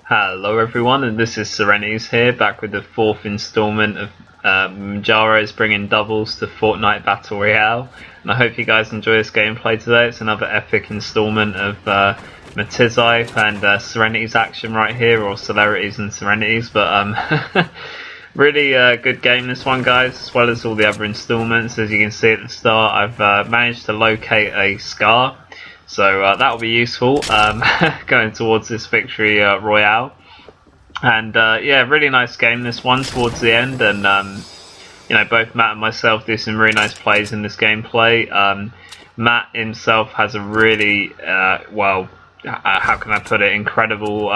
Hello everyone, and this is CelerityzZ here, back with the fourth installment of Manjaro's bringing doubles to Fortnite Battle Royale. And I hope you guys enjoy this gameplay today. It's another epic installment of CelerityzZ and CelerityzZ action right here, or CelerityzZ and CelerityzZ. But really good game this one, guys, as well as all the other installments. As you can see at the start, I've managed to locate a scar. So that will be useful going towards this victory Royale. And yeah, really nice game this one towards the end. And you know, both Matt and myself do some really nice plays in this gameplay. Matt himself has a really well, how can I put it, incredible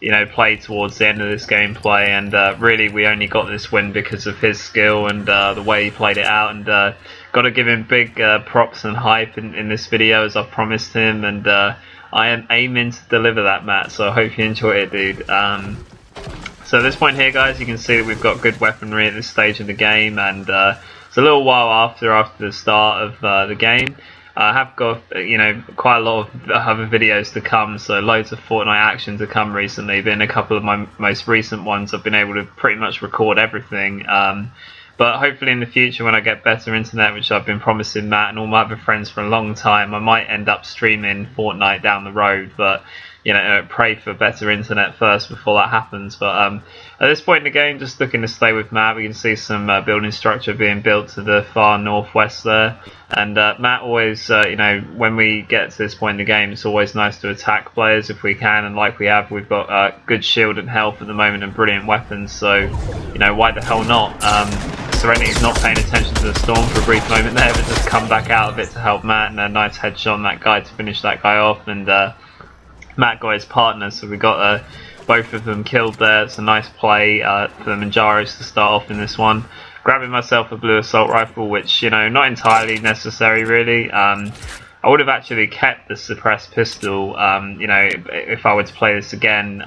you know, play towards the end of this gameplay, and really we only got this win because of his skill and the way he played it out. And got to give him big props and hype in this video, as I've promised him, and I am aiming to deliver that, Matt, so I hope you enjoy it, dude. So at this point here, guys, you can see that we've got good weaponry at this stage of the game, and it's a little while after the start of the game. I have got, you know, quite a lot of other videos to come, so loads of Fortnite action to come recently. Been a couple of my most recent ones, I've been able to pretty much record everything. But hopefully in the future, when I get better internet, which I've been promising Matt and all my other friends for a long time, I might end up streaming Fortnite down the road. But you know, pray for better internet first before that happens. But at this point in the game, just looking to stay with Matt. We can see some building structure being built to the far northwest there. And Matt always, you know, when we get to this point in the game, it's always nice to attack players if we can. And like we have, we've got good shield and health at the moment and brilliant weapons. So, you know, why the hell not? Serenity's not paying attention to the storm for a brief moment there, but just come back out of it to help Matt. And a nice headshot on that guy to finish that guy off. And Matt got his partner, so we got both of them killed there. It's a nice play for the Manjaros to start off in this one. Grabbing myself a blue assault rifle, which, you know, not entirely necessary really. I would have actually kept the suppressed pistol, you know, if I were to play this again.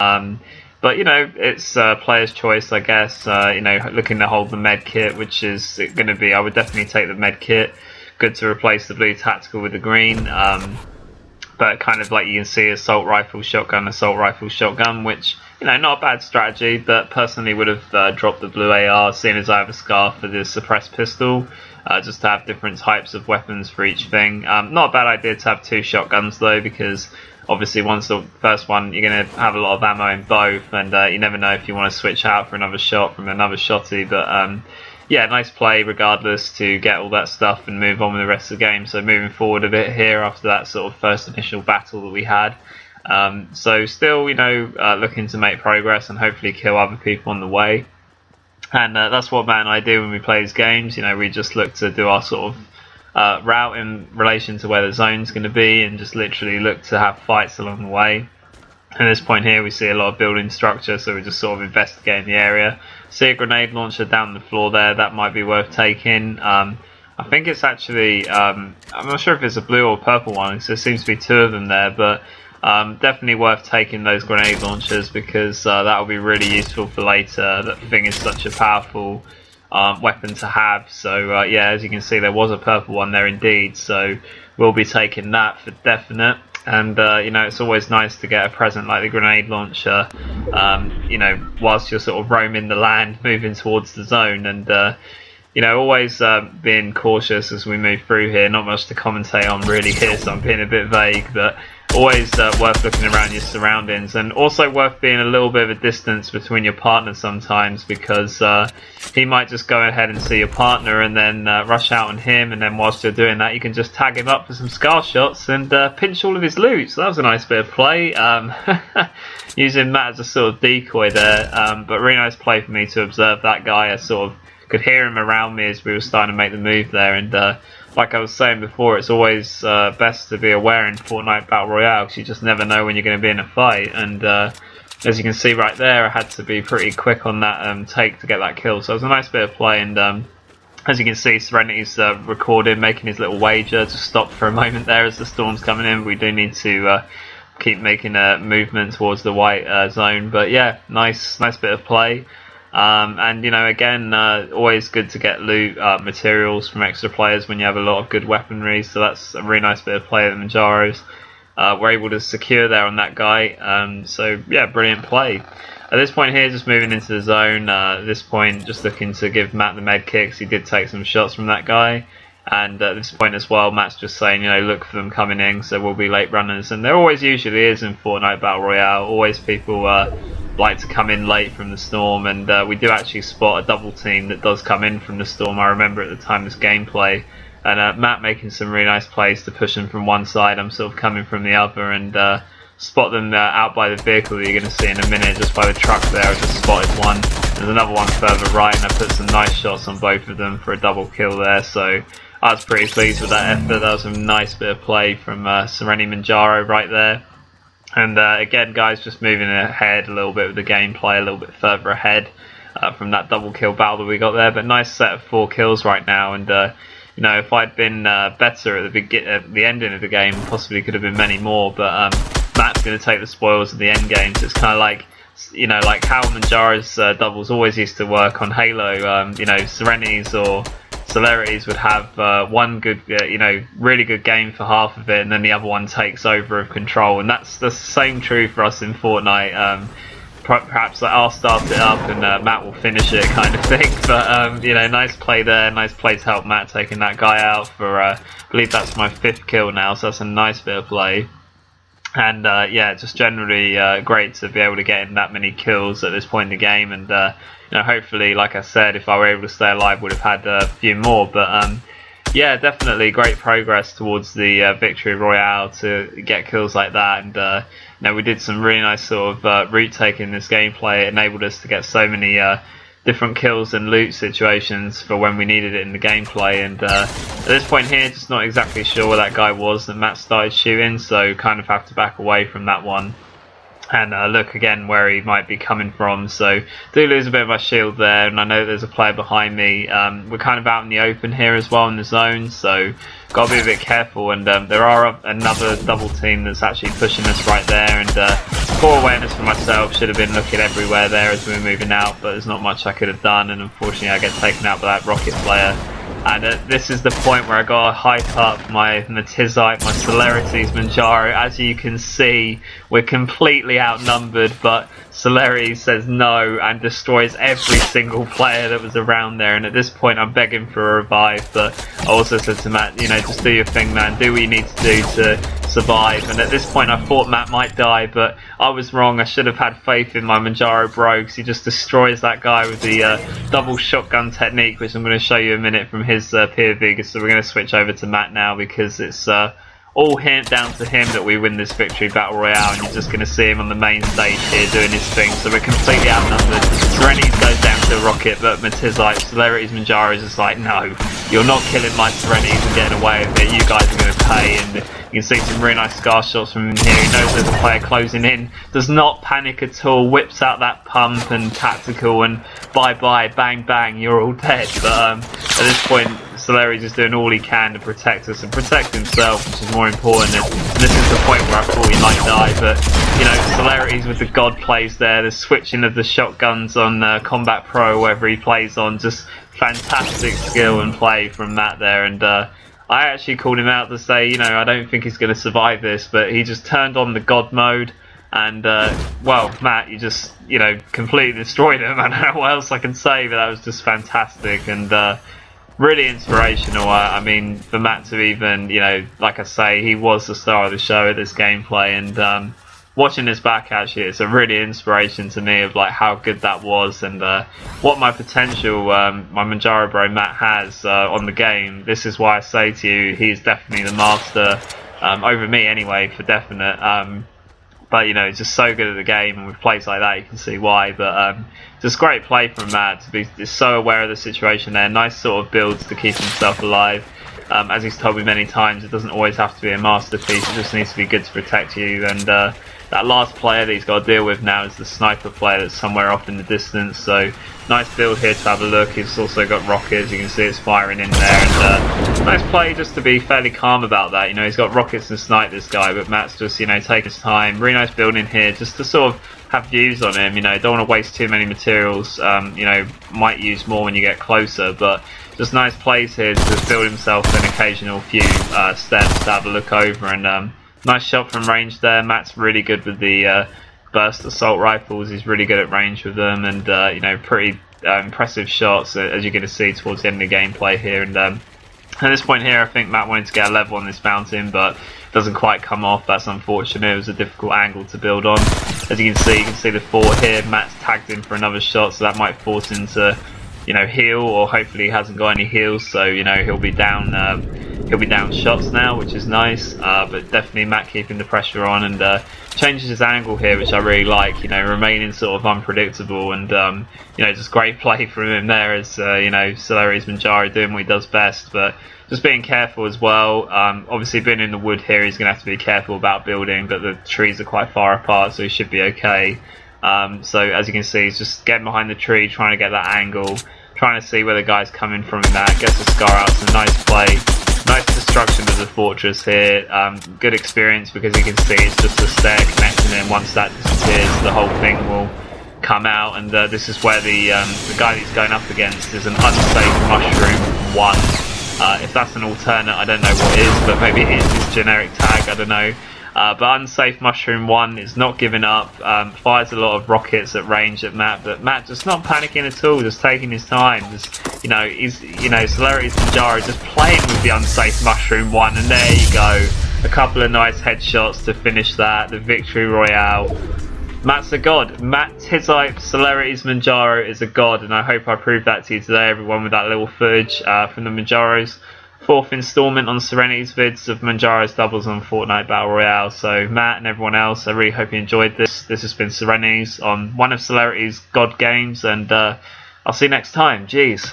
But, you know, it's player's choice, I guess. You know, looking to hold the med kit, which is going to be, I would definitely take the med kit. Good to replace the blue tactical with the green. But kind of like you can see, assault rifle, shotgun, which, you know, not a bad strategy, but personally would have dropped the blue AR, seeing as I have a scarf for the suppressed pistol, just to have different types of weapons for each thing. Not a bad idea to have two shotguns though, because obviously once the first one, you're going to have a lot of ammo in both, and you never know if you want to switch out for another shot from another shotty. But yeah, nice play regardless to get all that stuff and move on with the rest of the game. So moving forward a bit here after that sort of first initial battle that we had. So still, you know, looking to make progress and hopefully kill other people on the way. And that's what Matt and I do when we play these games. You know, we just look to do our sort of route in relation to where the zone's going to be, and just literally look to have fights along the way. At this point here, we see a lot of building structure, so we're just sort of investigating the area. See a grenade launcher down the floor there, that might be worth taking. I think it's actually, I'm not sure if it's a blue or purple one, because there seems to be two of them there, but definitely worth taking those grenade launchers, because that will be really useful for later. That thing is such a powerful weapon to have. So yeah, as you can see, there was a purple one there indeed, so we'll be taking that for definite. And you know, it's always nice to get a present like the grenade launcher, you know, whilst you're sort of roaming the land, moving towards the zone. And you know, always being cautious as we move through here. Not much to commentate on really here, so I'm being a bit vague, but always worth looking around your surroundings, and also worth being a little bit of a distance between your partner sometimes, because he might just go ahead and see your partner and then rush out on him, and then whilst you're doing that, you can just tag him up for some scar shots and pinch all of his loot. So that was a nice bit of play, using Matt as a sort of decoy there, but really nice play for me to observe that guy. I sort of could hear him around me as we were starting to make the move there, and like I was saying before, it's always best to be aware in Fortnite Battle Royale, because you just never know when you're going to be in a fight. And as you can see right there, I had to be pretty quick on that take to get that kill. So it was a nice bit of play, and as you can see, Serenity's recording, making his little wager to stop for a moment there as the storm's coming in. We do need to keep making a movement towards the white zone. But yeah, nice bit of play. And you know, again, always good to get loot materials from extra players when you have a lot of good weaponry, so that's a really nice bit of play at the Manjaros. We're able to secure there on that guy. So yeah, brilliant play. At this point here, just moving into the zone. At this point, just looking to give Matt the med kicks. He did take some shots from that guy. And at this point as well, Matt's just saying, look for them coming in, so we'll be late runners. And there always usually is in Fortnite Battle Royale. Always people like to come in late from the storm, and we do actually spot a double team that does come in from the storm. I remember at the time this gameplay, and Matt making some really nice plays to push them from one side. I'm sort of coming from the other, and spot them out by the vehicle that you're going to see in a minute, just by the truck there. I just spotted one. There's another one further right, and I put some nice shots on both of them for a double kill there. So I was pretty pleased with that effort. That was a nice bit of play from CelerityzZ right there. And again, guys, just moving ahead a little bit with the gameplay, a little bit further ahead from that double kill battle that we got there. But nice set of 4 kills right now. And if I'd been better at the ending of the game, possibly could have been many more. But Matt's going to take the spoils at the end game. So it's kind of like, like how CelerityzZ's doubles always used to work on Halo. CelerityzZ or CelerityzZ would have one good, really good game for half of it, and then the other one takes over of control. And that's the same true for us in Fortnite. Perhaps I'll start it up and Matt will finish it, kind of thing. But nice play there, nice play to help Matt taking that guy out for. I believe that's my 5th kill now, so that's a nice bit of play. And yeah, just generally great to be able to get in that many kills at this point in the game. And hopefully, like I said, if I were able to stay alive, would have had a few more. But yeah, definitely great progress towards the victory royale to get kills like that. And we did some really nice sort of route taking in this gameplay. It enabled us to get so many different kills and loot situations for when we needed it in the gameplay. And at this point here, just not exactly sure where that guy was that Matt started shooting, so kind of have to back away from that one and look again where he might be coming from. So do lose a bit of my shield there, and I know there's a player behind me. We're kind of out in the open here as well in the zone, so got to be a bit careful. And there are another double team that's actually pushing us right there, and poor awareness for myself, should have been looking everywhere there as we were moving out, but there's not much I could have done, and unfortunately I get taken out by that rocket player. And this is the point where I got to hype up my CelerityzZ, my CelerityzZ. As you can see, we're completely outnumbered, but Celeri says no and destroys every single player that was around there. And at this point, I'm begging for a revive, but I also said to Matt, just do your thing, man. Do what you need to do to survive. And at this point, I thought Matt might die, but I was wrong. I should have had faith in my Manjaro bro, because he just destroys that guy with the double shotgun technique, which I'm going to show you in a minute from his POV. So we're going to switch over to Matt now, because it's all down to him that we win this victory battle royale, and you're just going to see him on the main stage here doing his thing. So we're completely outnumbered. CelerityzZ goes down to a rocket, but CelerityzZ is just like, no, you're not killing my CelerityzZ and getting away with it. You guys are going to pay. And you can see some really nice scar shots from him here. He knows there's a player closing in, does not panic at all, whips out that pump and tactical, and bye-bye, bang bang, you're all dead. But at this point, CelerityzZ is doing all he can to protect us and protect himself, which is more important. And this is the point where I thought he might die, but CelerityzZ with the god plays there, the switching of the shotguns on Combat Pro, wherever he plays on, just fantastic skill and play from Matt there. And I actually called him out to say, I don't think he's going to survive this, but he just turned on the god mode. And well, Matt, you just completely destroyed him. I don't know what else I can say, but that was just fantastic. And really inspirational. I mean, for Matt to even, like I say, he was the star of the show at this gameplay, and watching this back, actually, it's a really inspiration to me of like how good that was, and what my potential, my Manjaro bro Matt has on the game. This is why I say to you, he's definitely the master, over me anyway, for definite. But just so good at the game, and with plays like that, you can see why. But just great play from Matt to be so aware of the situation there. Nice sort of builds to keep himself alive. As he's told me many times, it doesn't always have to be a masterpiece. It just needs to be good to protect you. And that last player that he's got to deal with now is the sniper player that's somewhere off in the distance. So nice build here to have a look. He's also got rockets. You can see it's firing in there. And nice play just to be fairly calm about that. He's got rockets and snipe this guy, but Matt's just taking his time. Really nice building here, just to sort of have views on him. Don't want to waste too many materials. Might use more when you get closer, but just nice plays here to build himself an occasional few steps to have a look over. And Nice shot from range there. Matt's really good with the burst assault rifles. He's really good at range with them, and you know, pretty impressive shots as you're going to see towards the end of the gameplay here. And at this point here, I think Matt wanted to get a level on this mountain, but doesn't quite come off. That's unfortunate. It was a difficult angle to build on. As you can see the fort here. Matt's tagged in for another shot, so that might force him to, you know, heal, or hopefully he hasn't got any heals, so you know he'll be down shots now, which is nice. But definitely Matt keeping the pressure on, and changes his angle here, which I really like. You know, remaining sort of unpredictable, and you know, just great play from him there, as you know, CelerityzZ doing what he does best, but just being careful as well. Obviously being in the wood here, he's going to have to be careful about building, but the trees are quite far apart, so he should be okay. So as you can see, he's just getting behind the tree, trying to get that angle, trying to see where the guy's coming from in that. Gets the scar out, it's a nice play. Nice destruction of the fortress here. Good experience, because you can see it's just a stair connecting in. Once that disappears, the whole thing will come out, and this is where the guy that he's going up against is an unsafe mushroom 1. If that's an alternate, I don't know what is, but maybe it is his generic tag, I don't know. But unsafe mushroom 1 is not giving up, fires a lot of rockets at range at Matt, but Matt just not panicking at all, just taking his time. Just, you know, CelerityzZ just playing with the unsafe mushroom 1, and there you go. A couple of nice headshots to finish that, the victory royale. Matt's a god. Matt CelerityzZ is a god, and I hope I proved that to you today, everyone, with that little footage from the Manjaro's 4th installment on CelerityzZ vids of Manjaro's doubles on Fortnite Battle Royale. So Matt and everyone else, I really hope you enjoyed this. This has been CelerityzZ on one of CelerityzZ's god games, and I'll see you next time. Jeez.